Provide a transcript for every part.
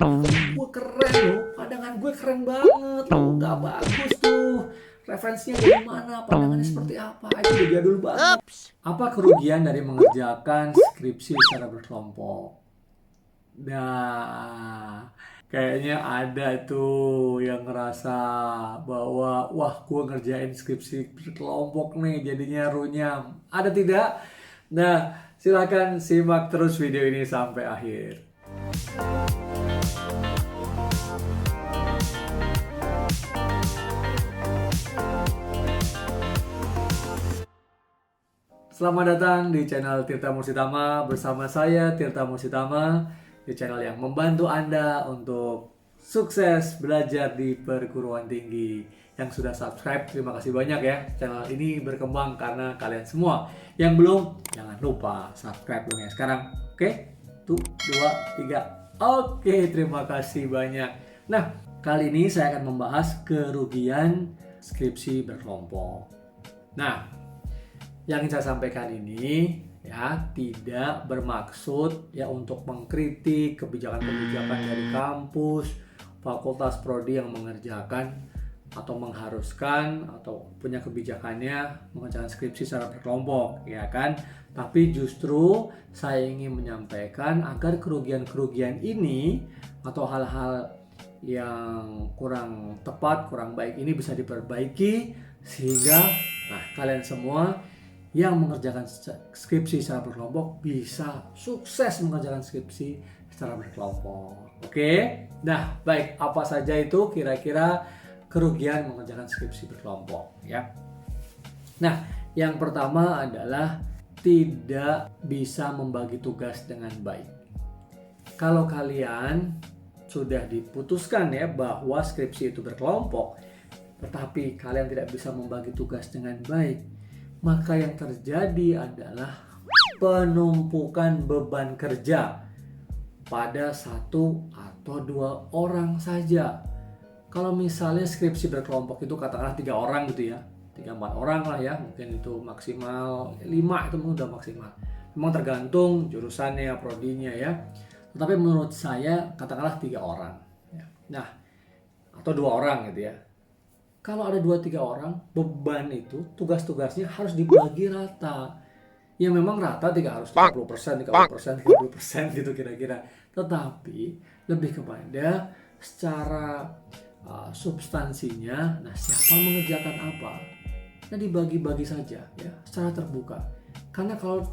gue keren loh, pandangan gue keren banget loh, gak bagus tuh. Referensinya dari mana, pandangannya seperti apa, itu udah jadul banget. Apa kerugian dari mengerjakan skripsi secara berkelompok? Nah, kayaknya ada tuh yang ngerasa bahwa wah gue ngerjain skripsi berkelompok nih jadinya runyam. Ada tidak? Nah, silakan simak terus video ini sampai akhir. Selamat datang di channel Tirta Mursitama bersama saya Tirta Mursitama, di channel yang membantu Anda untuk sukses belajar di perguruan tinggi. Yang sudah subscribe, terima kasih banyak ya. Channel ini berkembang karena kalian semua. Yang belum, jangan lupa subscribe dong ya sekarang. Oke? 1, 2, 3. Oke, terima kasih banyak. Nah, kali ini saya akan membahas kerugian skripsi berkelompok. Nah, yang ingin saya sampaikan ini ya tidak bermaksud ya untuk mengkritik kebijakan-kebijakan dari kampus, fakultas prodi yang mengerjakan atau mengharuskan atau punya kebijakannya mengerjakan skripsi secara berkelompok, ya kan? Tapi justru saya ingin menyampaikan agar kerugian-kerugian ini atau hal-hal yang kurang tepat, kurang baik ini bisa diperbaiki sehingga kalian semua yang mengerjakan skripsi secara berkelompok bisa sukses mengerjakan skripsi secara berkelompok. Oke? Nah, baik, apa saja itu kira-kira kerugian mengerjakan skripsi berkelompok ya? Nah, yang pertama adalah tidak bisa membagi tugas dengan baik. Kalau kalian sudah diputuskan ya bahwa skripsi itu berkelompok, tetapi kalian tidak bisa membagi tugas dengan baik, maka yang terjadi adalah penumpukan beban kerja pada 1 atau 2 orang saja. Kalau misalnya skripsi berkelompok itu katakanlah 3 orang gitu ya, 3-4 orang lah ya, mungkin itu maksimal 5 itu udah maksimal. Memang tergantung jurusannya, prodinya ya. Tetapi menurut saya katakanlah 3 orang. Nah, atau 2 orang gitu ya. Kalau ada 2-3 orang, beban itu tugas-tugasnya harus dibagi rata. Ya memang rata tidak harus 30%, 30% gitu kira-kira. Tetapi lebih kepada secara substansinya, nah siapa mengerjakan apa. Nah dibagi-bagi saja ya, secara terbuka. Karena kalau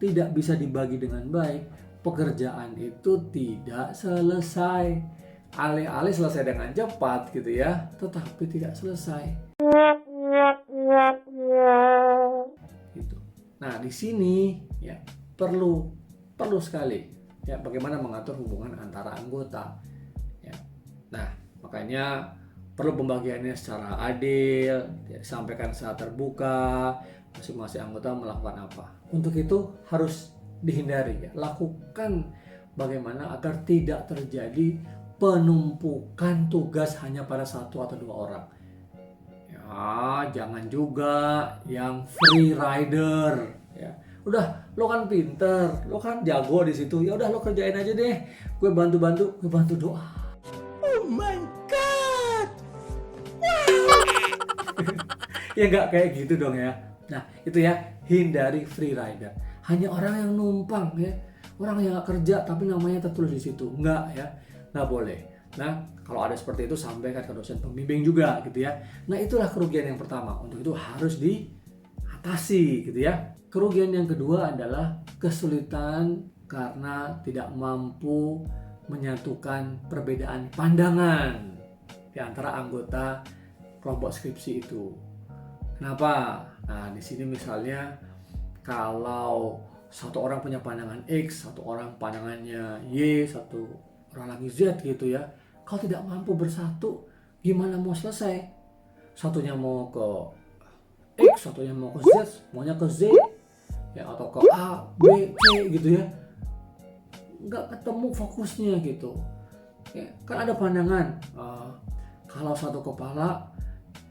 tidak bisa dibagi dengan baik, pekerjaan itu tidak selesai. Alih-alih selesai dengan cepat gitu ya, tetapi tidak selesai. Gitu. Nah di sini ya perlu sekali ya bagaimana mengatur hubungan antara anggota. Ya. Nah makanya perlu pembagiannya secara adil, ya, disampaikan secara terbuka, masing-masing anggota melakukan apa. Untuk itu harus dihindari ya, lakukan bagaimana agar tidak terjadi penumpukan tugas hanya pada 1 atau 2 orang. Ya, jangan juga yang free rider ya. Udah, lo kan pinter, lo kan jago di situ. Ya udah lo kerjain aja deh. Gue bantu-bantu, gue bantu doa. Oh my god. Ya nggak kayak gitu dong ya. Nah, itu ya, hindari free rider. Hanya orang yang numpang ya. Orang yang nggak kerja tapi namanya tertulis di situ. Nggak ya. Nggak boleh. Nah, kalau ada seperti itu sampaikan ke dosen pembimbing juga gitu ya. Nah, itulah kerugian yang pertama. Untuk itu harus diatasi gitu ya. Kerugian yang kedua adalah kesulitan karena tidak mampu menyatukan perbedaan pandangan di antara anggota kelompok skripsi itu. Kenapa? Nah, di sini misalnya kalau satu orang punya pandangan X, satu orang pandangannya Y, satu orang lagi Z gitu ya. Kalau tidak mampu bersatu, gimana mau selesai? Satunya mau ke X, satunya mau ke Z, maunya ke Z, ya atau ke A, B, C gitu ya. Nggak ketemu fokusnya gitu. Ya, kan ada pandangan. Kalau satu kepala,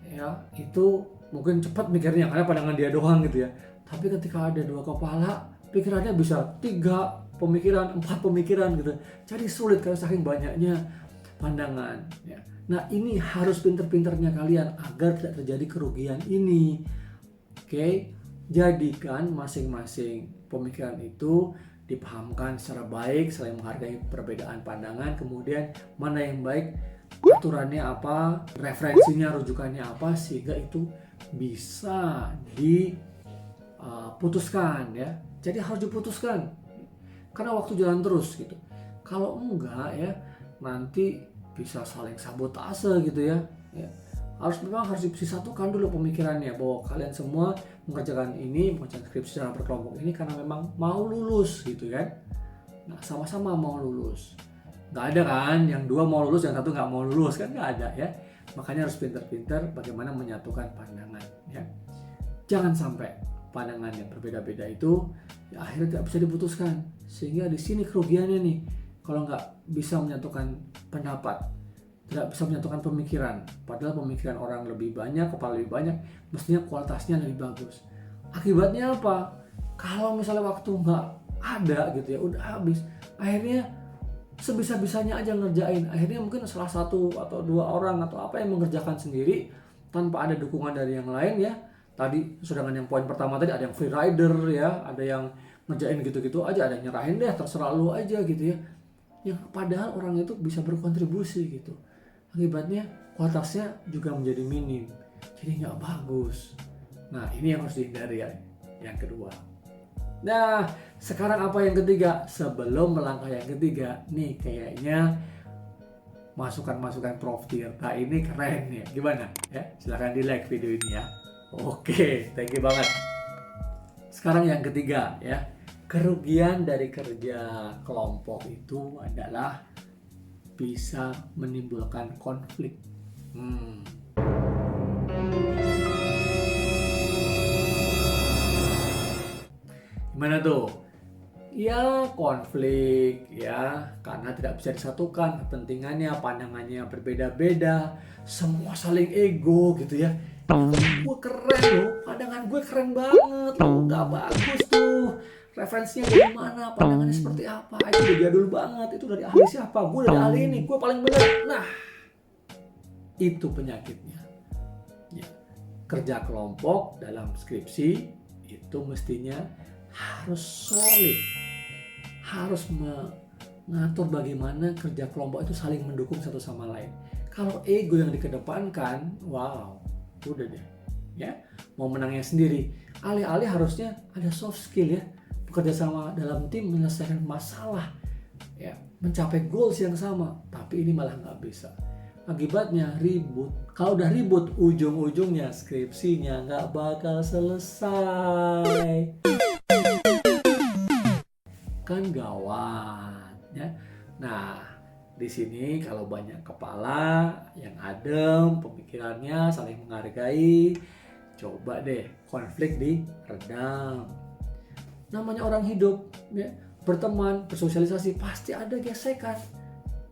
ya itu mungkin cepat mikirnya karena pandangan dia doang gitu ya. Tapi ketika ada 2 kepala, pikirannya bisa 3, pemikiran, 4 pemikiran gitu. Jadi sulit karena saking banyaknya pandangan ya. Nah, ini harus pinter-pinternya kalian agar tidak terjadi kerugian ini. Oke, jadikan masing-masing pemikiran itu dipahamkan secara baik, saling menghargai perbedaan pandangan, kemudian mana yang baik, aturannya apa, referensinya, rujukannya apa, sehingga itu bisa diputuskan ya. Jadi harus diputuskan karena waktu jalan terus gitu. Kalau enggak ya nanti bisa saling sabotase gitu ya. Memang harus disatukan dulu pemikirannya bahwa kalian semua mengerjakan skripsi secara berkelompok ini karena memang mau lulus gitu kan. Nah, sama-sama mau lulus. Nggak ada kan yang 2 mau lulus, yang 1 nggak mau lulus, kan nggak ada ya. Makanya harus pintar-pintar bagaimana menyatukan pandangan ya. Jangan sampai pandangan yang berbeda-beda itu ya akhirnya tidak bisa diputuskan. Sehingga di sini kerugiannya nih, kalau nggak bisa menyatukan pendapat, tidak bisa menyatukan pemikiran, padahal pemikiran orang lebih banyak, kepala lebih banyak, mestinya kualitasnya lebih bagus. Akibatnya apa? Kalau misalnya waktu nggak ada gitu ya, udah habis, akhirnya sebisa-bisanya aja ngerjain. Akhirnya mungkin salah 1 atau 2 orang atau apa yang mengerjakan sendiri tanpa ada dukungan dari yang lain ya. Tadi sedangkan yang poin pertama tadi ada yang free rider ya, ada yang ngerjain gitu-gitu aja, ada yang nyerahin deh terserah lu aja gitu ya. Yang padahal orang itu bisa berkontribusi gitu. Akibatnya kualitasnya juga menjadi minim, jadi nggak bagus. Nah, ini yang harus dihindari ya, yang kedua. Nah, sekarang apa yang ketiga? Sebelum melangkah yang ketiga, nih kayaknya masukan-masukan Prof Tirta ini keren ya. Gimana? Ya, silahkan di like video ini ya. Oke, thank you banget. Sekarang yang ketiga ya, kerugian dari kerja kelompok itu adalah bisa menimbulkan konflik. Gimana tuh? Ya konflik ya, karena tidak bisa disatukan kepentingannya, pandangannya berbeda-beda, semua saling ego gitu ya. Gue keren loh, pandangan gue keren banget loh, gak bagus tuh. Referensinya dari mana, pandangannya seperti apa, itu udah jadul banget, itu dari ahli siapa, gue dari ahli ini, gue paling benar. Nah, itu penyakitnya ya. Kerja kelompok dalam skripsi itu mestinya harus solid, harus mengatur bagaimana kerja kelompok itu saling mendukung satu sama lain. Kalau ego yang dikedepankan, wow, udah deh ya, mau menangnya sendiri. Alih-alih harusnya ada soft skill ya, bekerja sama dalam tim menyelesaikan masalah ya, mencapai goals yang sama. Tapi ini malah nggak bisa, akibatnya ribut. Kalau udah ribut, ujung-ujungnya skripsinya nggak bakal selesai, kan gawat ya. Nah, di sini kalau banyak kepala yang adem, pemikirannya saling menghargai, coba deh konflik diredam. Namanya orang hidup ya, berteman, bersosialisasi, pasti ada gesekan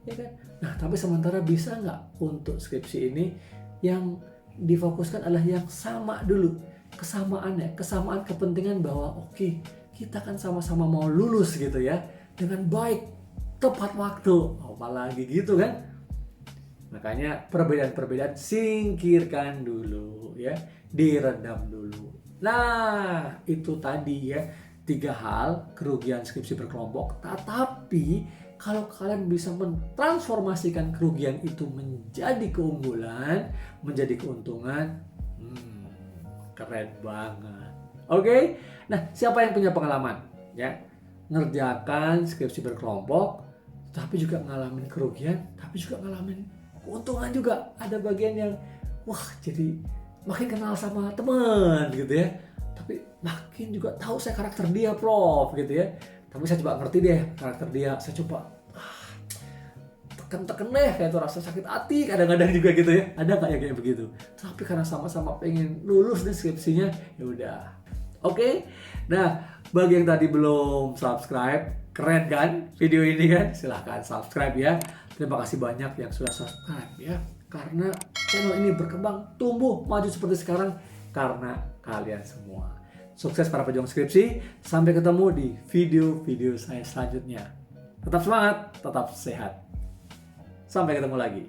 ya kan. Nah, tapi sementara bisa nggak untuk skripsi ini yang difokuskan adalah yang sama dulu, kesamaan kepentingan bahwa oke, kita kan sama-sama mau lulus gitu ya, dengan baik, tepat waktu, apalagi gitu kan. Makanya perbedaan-perbedaan singkirkan dulu ya, diredam dulu. Nah, itu tadi ya, 3 hal kerugian skripsi berkelompok. Tetapi kalau kalian bisa mentransformasikan kerugian itu menjadi keunggulan, menjadi keuntungan, keren banget. Oke? Nah, siapa yang punya pengalaman ya ngerjakan skripsi berkelompok, tapi juga ngalamin kerugian, tapi juga ngalamin keuntungan juga. Ada bagian yang wah, jadi makin kenal sama teman gitu ya, tapi makin juga tahu saya karakter dia, Prof gitu ya. Tapi saya coba ngerti deh karakter dia, saya coba tekan deh, kayak itu rasa sakit hati kadang-kadang juga gitu ya. Ada nggak ya kayak begitu? Tapi karena sama-sama pengen lulus deskripsinya, ya udah. Oke. Nah, bagi yang tadi belum subscribe, keren kan video ini kan? Silahkan subscribe ya. Terima kasih banyak yang sudah subscribe ya. Karena channel ini berkembang, tumbuh, maju seperti sekarang karena kalian semua. Sukses para pejuang skripsi. Sampai ketemu di video-video saya selanjutnya. Tetap semangat, tetap sehat. Sampai ketemu lagi.